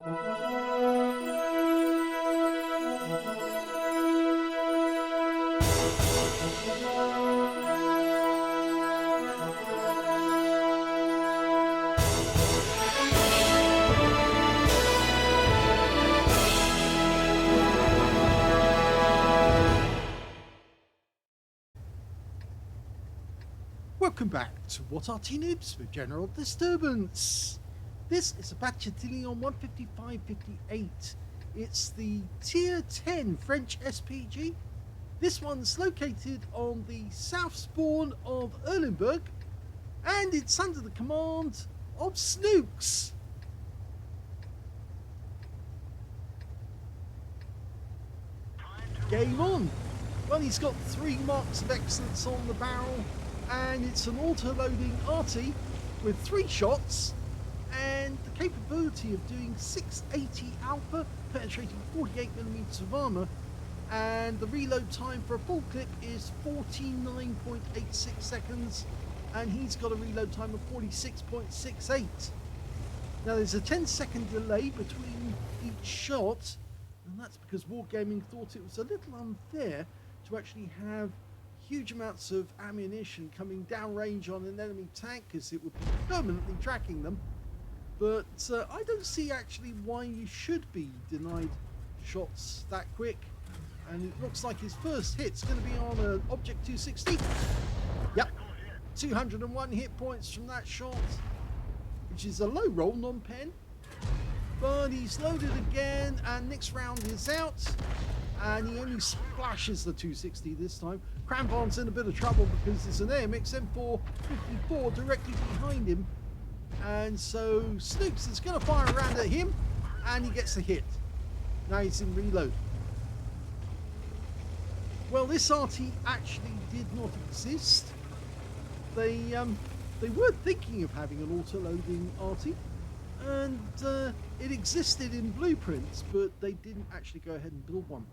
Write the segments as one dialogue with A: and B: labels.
A: Welcome back to What Arty Noobs with General Disturbance. This is a Bat Châtillon 155-58. It's the Tier 10 French SPG. This one's located on the south spawn of Erlenberg, and it's under the command of Sn0KS. Game on. Well, he's got 3 marks of excellence on the barrel, and it's an auto-loading Arty with 3 shots and the capability of doing 680 alpha, penetrating 48mm of armor, and the reload time for a full clip is 49.86 seconds, and he's got a reload time of 46.68. Now there's a 10-second delay between each shot, and that's because Wargaming thought it was a little unfair to actually have huge amounts of ammunition coming downrange on an enemy tank, because it would be permanently tracking them. But I don't see actually why you should be denied shots that quick. And it looks like his first hit's going to be on an Object 260. Yep, 201 hit points from that shot, which is a low roll, non-pen. But he's loaded again, and next round is out. And he only splashes the 260 this time. Crampon's in a bit of trouble because there's an AMX M454 directly behind him. And so Sn0KS is going to fire around at him, and he gets a hit. Now he's in reload. Well, this Arty actually did not exist. They were thinking of having an auto-loading Arty, and it existed in blueprints, but they didn't actually go ahead and build one.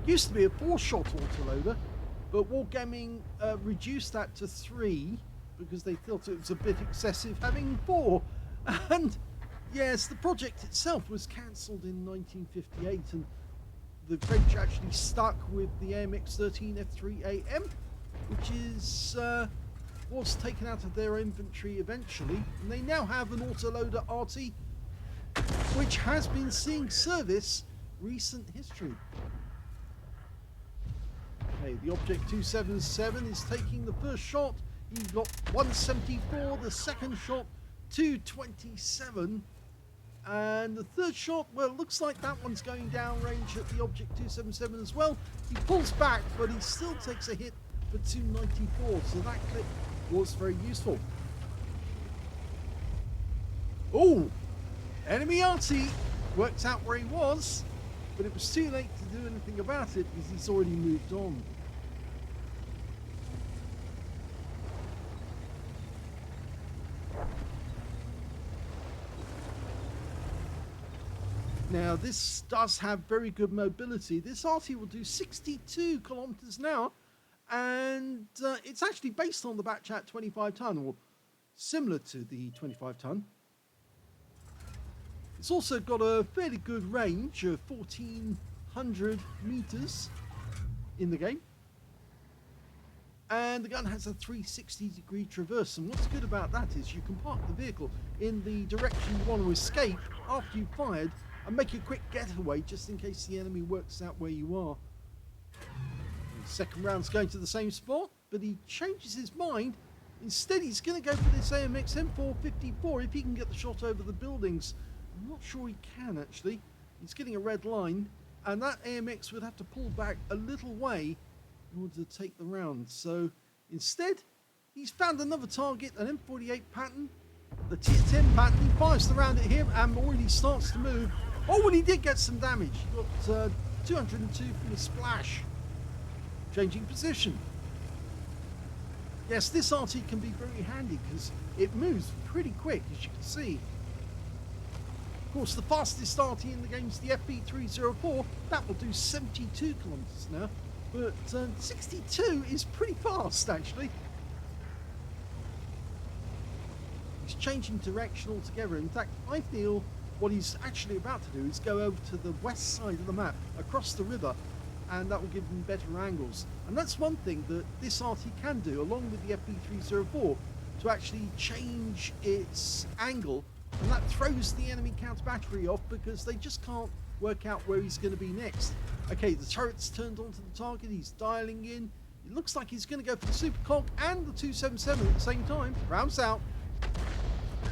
A: Used to be a 4-shot autoloader, but Wargaming reduced that to 3 because they thought it was a bit excessive having 4. And yes, the project itself was cancelled in 1958, and the French actually stuck with the AMX-13 F3AM, which is was taken out of their inventory eventually, and they now have an autoloader Arty, which has been seeing service recent history. Okay, the Object 277 is taking the first shot. He got 174, the second shot 227, and the third shot, well, it looks like that one's going down range at the Object 277 as well. He pulls back, but he still takes a hit for 294, so that clip was very useful. Oh, enemy Arty worked out where he was, but it was too late to do anything about it because he's already moved on. Now this does have very good mobility. This Arty will do 62 kilometers an hour, and it's actually based on the Bat Châtillon 25 ton, or similar to the 25 ton. It's also got a fairly good range of 1400 meters in the game. And the gun has a 360-degree traverse, and what's good about that is you can park the vehicle in the direction you want to escape after you've fired and make a quick getaway just in case the enemy works out where you are. The second round's going to the same spot, but he changes his mind. Instead, he's going to go for this AMX M454 if he can get the shot over the buildings. I'm not sure he can, actually. He's getting a red line, and that AMX would have to pull back a little way in order to take the round. So instead, he's found another target, an M48 pattern, the Tier 10 pattern. He fires the round at him and already starts to move. Oh, and he did get some damage. He got 202 from the splash. Changing position. Yes, this Arty can be very handy because it moves pretty quick, as you can see. Of course, the fastest Arty in the game is the FB304. That will do 72 kilometers an hour, but 62 is pretty fast, actually. He's changing direction altogether. In fact, I feel what he's actually about to do is go over to the west side of the map, across the river, and that will give him better angles. And that's one thing that this Arty can do, along with the FP304, to actually change its angle, and that throws the enemy counter battery off because they just can't work out where he's going to be next. Okay, the turret's turned onto the target, he's dialing in. It looks like he's going to go for the Supercock and the 277 at the same time. Rounds out.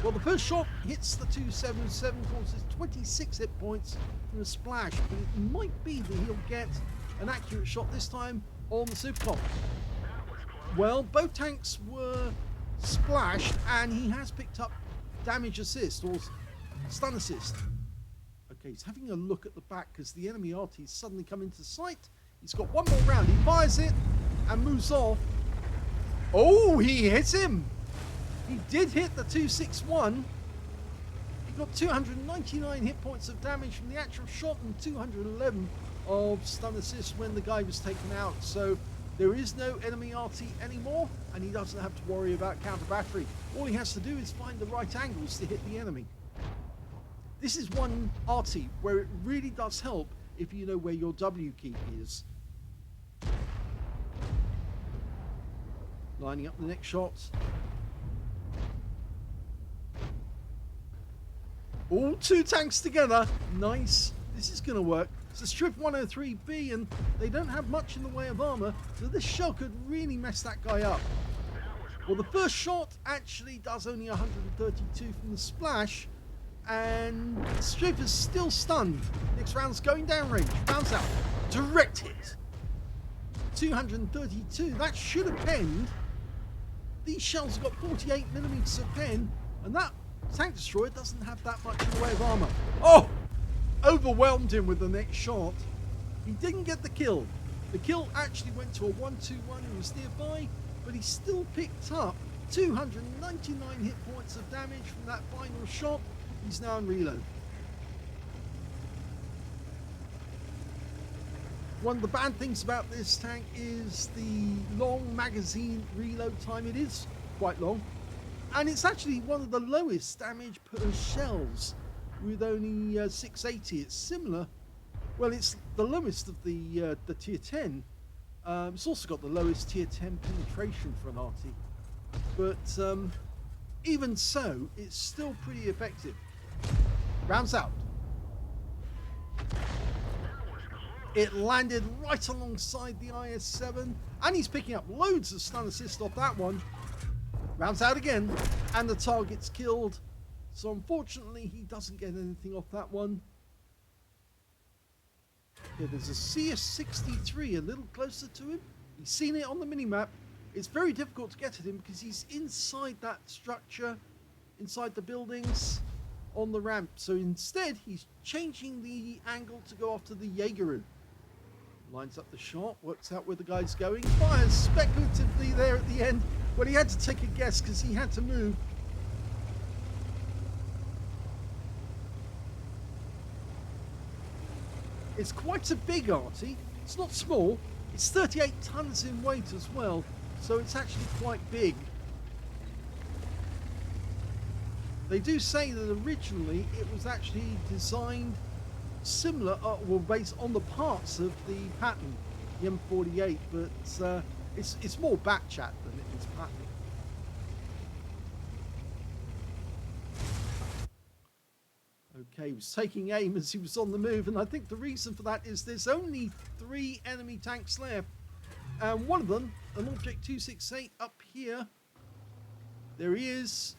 A: Well, the first shot hits the 277, causes 26 hit points from a splash, but it might be that he'll get an accurate shot this time on the Supercock. Well, both tanks were splashed, and he has picked up damage assist or stun assist. Okay, he's having a look at the back because the enemy Arty's suddenly come into sight. He's got one more round. He fires it and moves off. Oh, he hits him. He did hit the 261. He got 299 hit points of damage from the actual shot and 211 of stun assist when the guy was taken out. So there is no enemy Arty anymore, and he doesn't have to worry about counter battery. All he has to do is find the right angles to hit the enemy. This is one Arty where it really does help if you know where your W key is. Lining up the next shot. All two tanks together. Nice. This is going to work. It's a Strip 103B, and they don't have much in the way of armor, so this shell could really mess that guy up. Well, the first shot actually does only 132 from the splash, and Strip is still stunned. Next round's going down range. Bounce out. Direct hit. 232. That should have penned. These shells have got 48 millimeters of pen, and that tank destroyer doesn't have that much in the way of armor. Oh! Overwhelmed him with the next shot. He didn't get the kill. The kill actually went to a 1-2-1 who was nearby, but he still picked up 299 hit points of damage from that final shot. He's now in reload. One of the bad things about this tank is the long magazine reload time. It is quite long, and it's actually one of the lowest damage per shells with only 680. It's similar, well, it's the lowest of the tier 10. It's also got the lowest tier 10 penetration for an Arty, but even so, it's still pretty effective. Rounds out. It landed right alongside the IS-7, and he's picking up loads of stun assist off that one. Rounds out again, and the target's killed. So unfortunately, he doesn't get anything off that one. Okay, there's a CS-63 a little closer to him. He's seen it on the minimap. It's very difficult to get at him because he's inside that structure, inside the buildings, on the ramp. So instead, he's changing the angle to go after the Jaegeru. Lines up the shot, works out where the guy's going, fires speculatively there at the end. Well, he had to take a guess because he had to move. It's quite a big Arty. It's not small. It's 38 tons in weight as well, so it's actually quite big. They do say that originally it was actually designed similar, well, based on the parts of the pattern, the M48, but it's more Bat Chat than it is pattern. Okay, he was taking aim as he was on the move, and I think the reason for that is there's only 3 enemy tanks left, and one of them, an Object 268 up here. There he is.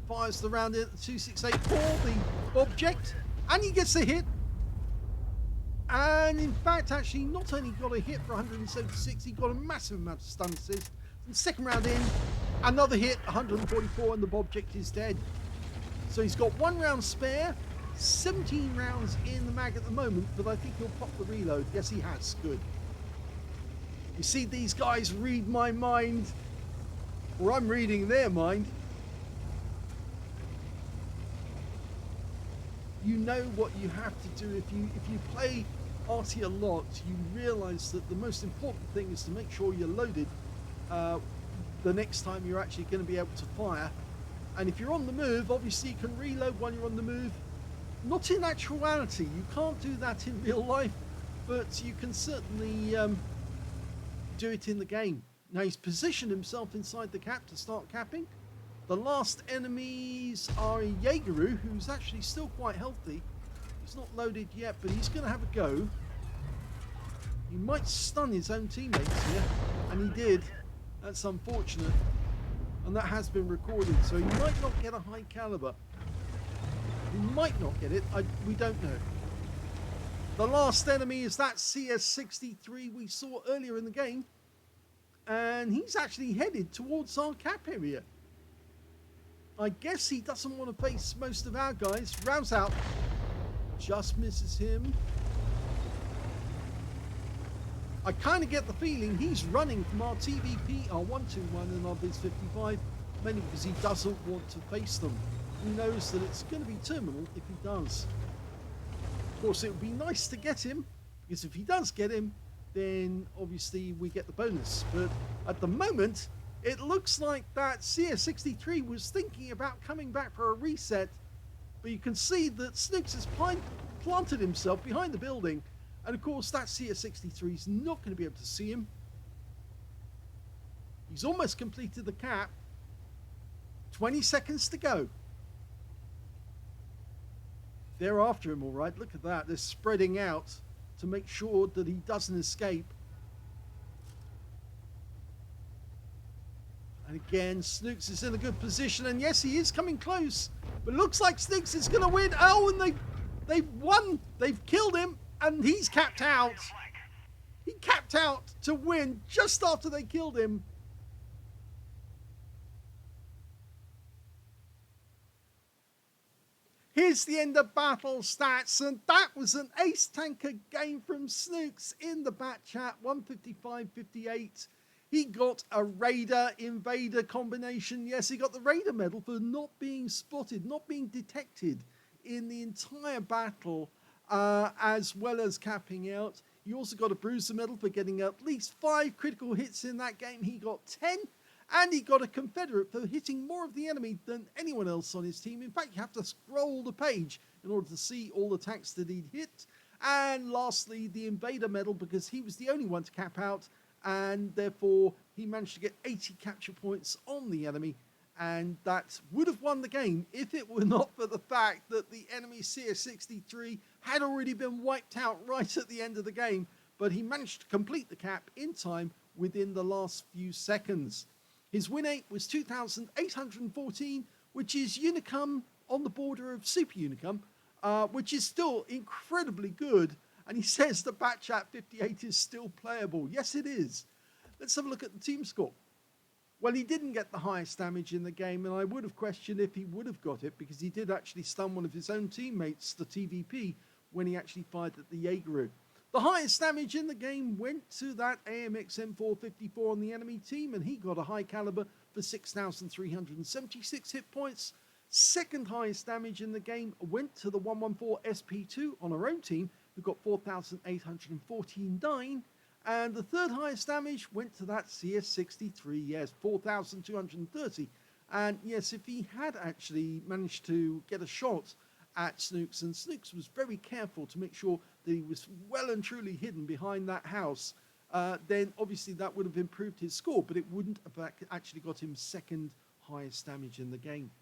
A: Fires the round in at the 268 for the Object, and he gets a hit. And in fact, actually, not only got a hit for 176, he got a massive amount of stun assist. And second round in, another hit, 144, and the Object is dead. So he's got 1 round spare, 17 rounds in the mag at the moment, but I think he'll pop the reload. Yes, he has. Good. You see, these guys read my mind, or I'm reading their mind. You know what you have to do. If you play Arty a lot, you realise that the most important thing is to make sure you're loaded the next time you're actually going to be able to fire. And if you're on the move, obviously you can reload while you're on the move. Not in actuality, you can't do that in real life, but you can certainly do it in the game. Now he's positioned himself inside the cap to start capping. The last enemies are a Jaegeru, who's actually still quite healthy. He's not loaded yet, but he's going to have a go. He might stun his own teammates here, and he did. That's unfortunate. And that has been recorded, so he might not get a high caliber. He might not get it, we don't know. The last enemy is that CS63 we saw earlier in the game. And he's actually headed towards our cap area. I guess he doesn't want to face most of our guys. Rouse out. Just misses him. I kind of get the feeling he's running from our TVP, our 121 and our Biz 55, mainly because he doesn't want to face them. He knows that it's going to be terminal if he does. Of course, it would be nice to get him, because if he does get him, then obviously we get the bonus. But at the moment, it looks like that CS63 was thinking about coming back for a reset, but you can see that Sn0KS has planted himself behind the building. And of course, that CS63 is not going to be able to see him. He's almost completed the cap. 20 seconds to go. They're after him, all right. Look at that. They're spreading out to make sure that he doesn't escape. And again, Sn0KS is in a good position. And yes, he is coming close. But it looks like Sn0KS is going to win. Oh, and they've won. They've killed him. And he's capped out. He capped out to win just after they killed him. Here's the end of battle stats, and that was an ace tanker game from Sn0KS in the Bat Chat, 155-58. He got a Raider-Invader combination. Yes, he got the Raider medal for not being spotted, not being detected in the entire battle. As well as capping out. He also got a Bruiser medal for getting at least 5 critical hits in that game. He got 10, and he got a Confederate for hitting more of the enemy than anyone else on his team. In fact, you have to scroll the page in order to see all the tanks that he'd hit. And lastly, the Invader medal, because he was the only one to cap out, and therefore he managed to get 80 capture points on the enemy. And that would have won the game if it were not for the fact that the enemy CS63 had already been wiped out right at the end of the game, but he managed to complete the cap in time within the last few seconds. His win rate was 2,814, which is Unicum on the border of Super Unicum, which is still incredibly good. And he says the Bat Chat 58 is still playable. Yes, it is. Let's have a look at the team score. Well, he didn't get the highest damage in the game, and I would have questioned if he would have got it, because he did actually stun one of his own teammates, the TVP, when he actually fired at the Jaegeru. The highest damage in the game went to that AMX M454 on the enemy team, and he got a high caliber for 6,376 hit points. Second highest damage in the game went to the 114 SP2 on our own team, who got 4,849. And the third highest damage went to that CS63, yes, 4,230. And yes, if he had actually managed to get a shot at Sn0KS, and Sn0KS was very careful to make sure that he was well and truly hidden behind that house, then obviously that would have improved his score, but it wouldn't have actually got him second highest damage in the game.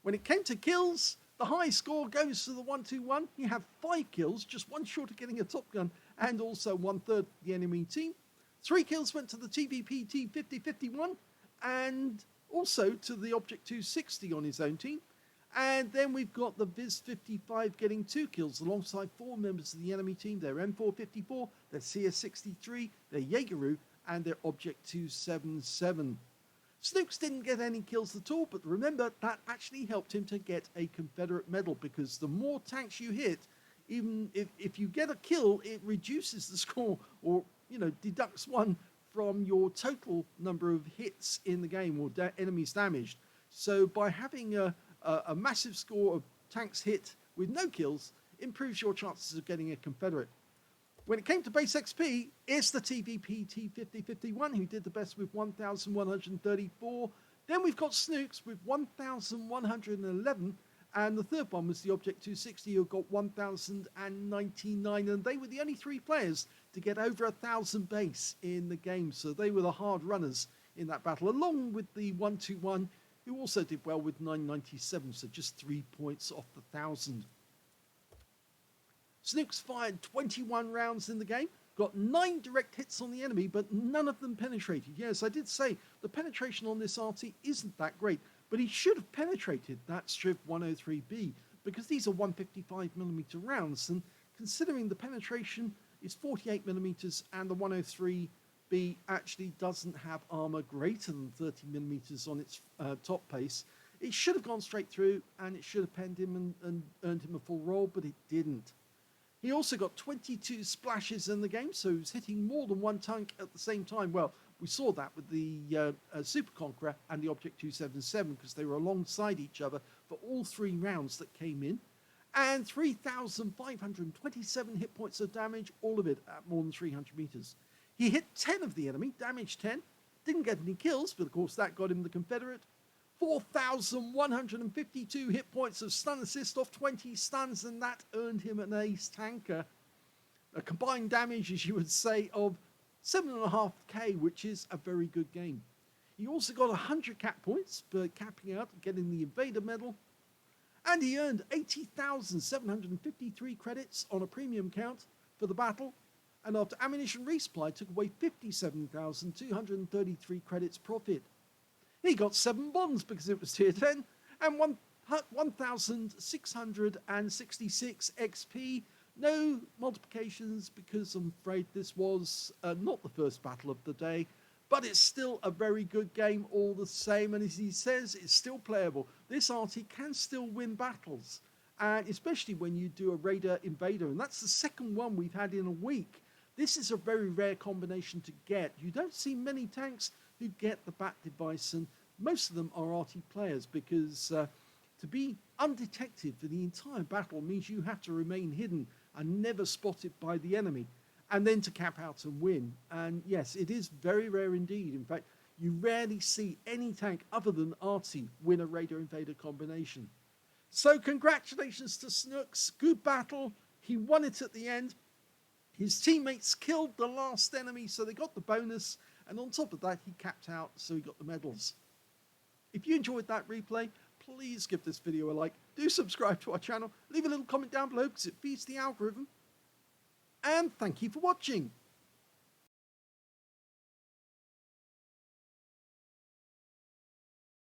A: When it came to kills, the high score goes to the 121. He had 5 kills, just one short of getting a top gun, and also 1/3 the enemy team. 3 kills went to the TVP T5051, and also to the Object 260 on his own team. And then we've got the Viz 55 getting 2 kills alongside 4 members of the enemy team. Their M454, their CS63, their Jaegeru, and their Object 277. Sn0KS didn't get any kills at all, but remember, that actually helped him to get a Confederate medal, because the more tanks you hit, even if you get a kill, it reduces the score, or, you know, deducts 1 from your total number of hits in the game, or enemies damaged. So by having a massive score of tanks hit with no kills, improves your chances of getting a Confederate. When it came to base XP, it's the TVP T5051 who did the best with 1,134. Then we've got Snooks with 1,111, and the third one was the Object 260, who got 1,099, and they were the only three players to get over 1,000 base in the game, so they were the hard runners in that battle, along with the 121, who also did well with 997, so just 3 points off the 1,000. Snooks fired 21 rounds in the game, got 9 direct hits on the enemy, but none of them penetrated. Yes, I did say the penetration on this Arty isn't that great, but he should have penetrated that Striv 103B, because these are 155mm rounds, and considering the penetration is 48mm and the 103B actually doesn't have armor greater than 30mm on its top pace, it should have gone straight through and it should have penned him and earned him a full roll, but it didn't. He also got 22 splashes in the game, so he was hitting more than one tank at the same time. Well, we saw that with the Super Conqueror and the Object 277, because they were alongside each other for all 3 rounds that came in. And 3,527 hit points of damage, all of it at more than 300 meters. He hit 10 of the enemy, damaged 10, didn't get any kills, but of course that got him the Confederate. 4,152 hit points of stun assist off 20 stuns, and that earned him an ace tanker. A combined damage, as you would say, of 7.5k, which is a very good game. He also got 100 cap points for capping out and getting the Invader medal, and he earned 80,753 credits on a premium count for the battle, and after ammunition resupply took away 57,233 credits profit. He got 7 bonds because it was tier 10, and 1,666 XP. No multiplications because I'm afraid this was not the first battle of the day, but it's still a very good game all the same, and as he says, it's still playable. This Arty can still win battles, and especially when you do a Raider Invader, and that's the second one we've had in a week. This is a very rare combination to get. You don't see many tanks who get the Bat device, and most of them are Arty players, because to be undetected for the entire battle means you have to remain hidden and never spotted by the enemy, and then to cap out and win. And yes, it is very rare indeed. In fact, you rarely see any tank other than Arty win a Raider Invader combination. So congratulations to Snooks, good battle, he won it at the end. His teammates killed the last enemy, so they got the bonus, and on top of that he capped out, so he got the medals. If you enjoyed that replay, please give this video a like, do subscribe to our channel, leave a little comment down below because it feeds the algorithm, and thank you for watching.